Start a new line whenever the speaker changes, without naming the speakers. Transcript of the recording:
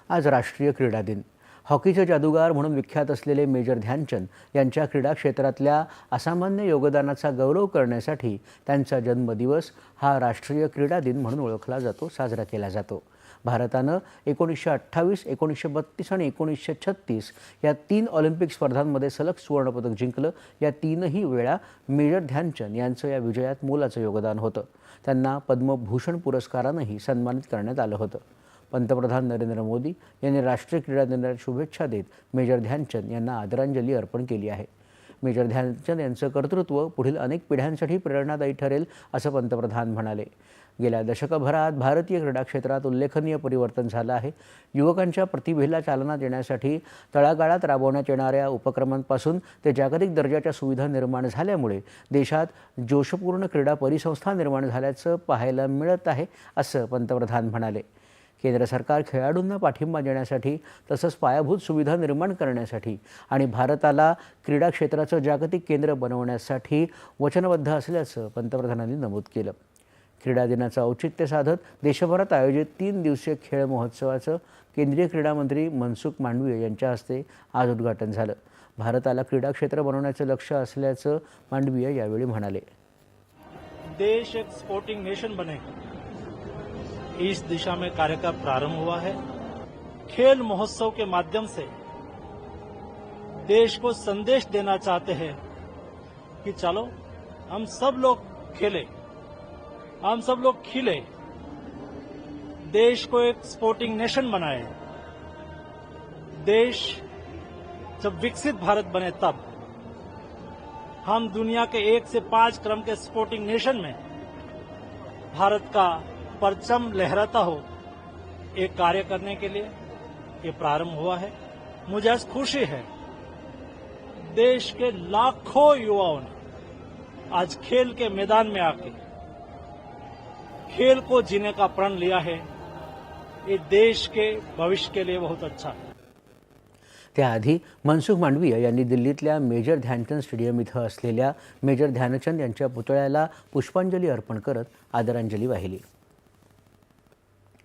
आज राष्ट्रीय क्रीडा दिन। हॉकीचे जादूगार म्हणून विख्यात असलेले मेजर ध्यानचंद यांच्या क्रीडा क्षेत्रातल्या असामान्य योगदानाचा गौरव करण्यासाठी त्यांचा जन्मदिवस हा राष्ट्रीय क्रीडा दिन म्हणून ओळखला जातो, साजरा केला जातो। भारतानं 1928, 1932 आणि 1936 या 3 ऑलिम्पिक स्पर्धांमध्ये सलग सुवर्णपदक जिंकलं। या तीनही वेळा मेजर ध्यानचंद यांचं या विजयात मोलाचं योगदान होतं। त्यांना पद्मभूषण पुरस्कारानंही सन्मानित करण्यात आलं होतं। पंतप्रधान नरेंद्र मोदी यांनी राष्ट्रीय क्रीडा दिनाच्या शुभेच्छा देत मेजर ध्यानचंद यांना आदरांजली अर्पण केली आहे। मेजर ध्यानचंद यांचं कर्तृत्व पुढील अनेक पिढ्यांसाठी प्रेरणादायी ठरेल असं पंतप्रधान म्हणाले। गेल्या दशकभरात भारतीय क्रीडा क्षेत्रात उल्लेखनीय परिवर्तन झालं आहे। युवकांच्या प्रतिभेला चालना देण्यासाठी तळागाळात राबवण्यात येणाऱ्या उपक्रमांपासून ते जागतिक दर्जाच्या सुविधा निर्माण झाल्यामुळे देशात जोशपूर्ण क्रीडा परिसंस्था निर्माण झाल्याचं पाहायला मिळत आहे असं पंतप्रधान म्हणाले। केंद्र सरकार खेळाडूंना पाठिंबा देण्यासाठी तसंच पायाभूत सुविधा निर्माण करण्यासाठी आणि भारताला क्रीडा क्षेत्राचं जागतिक केंद्र बनवण्यासाठी वचनबद्ध असल्याचं पंतप्रधानांनी नमूद केलं। क्रीडा दिनाचं औचित्य साधत देशभरात आयोजित 3 दिवसीय खेळ महोत्सवाचं केंद्रीय क्रीडा मंत्री मनसुख मांडवीय यांच्या हस्ते आज उद्घाटन झालं। भारताला क्रीडा क्षेत्र बनवण्याचं लक्ष्य असल्याचं मांडवीय यावेळी म्हणाले।
देश एक स्पोर्टिंग नेशन बने, इस दिशा में कार्य का प्रारंभ हुआ है। खेल महोत्सव के माध्यम से देश को संदेश देना चाहते हैं कि चलो हम सब लोग खेलें, हम सब लोग खिले, देश को एक स्पोर्टिंग नेशन बनाए। देश जब विकसित भारत बने तब हम दुनिया के 1 से 5 क्रम के स्पोर्टिंग नेशन में भारत का परचम लहराता हो, एक कार्य करने के लिए ये प्रारंभ हुआ है। मुझे आज खुशी है, देश के लाखों युवाओं ने आज खेल के मैदान में आके खेल को जीने का प्रण लिया है। ये देश के भविष्य के लिए बहुत अच्छा है।
त्याआधी मनसुख मांडवीय यांनी दिल्लीतल्या मेजर ध्यानचंद स्टेडियम इथं असलेल्या मेजर ध्यानचंद यांच्या पुतळ्याला पुष्पांजली अर्पण करत आदरांजली वाहिली।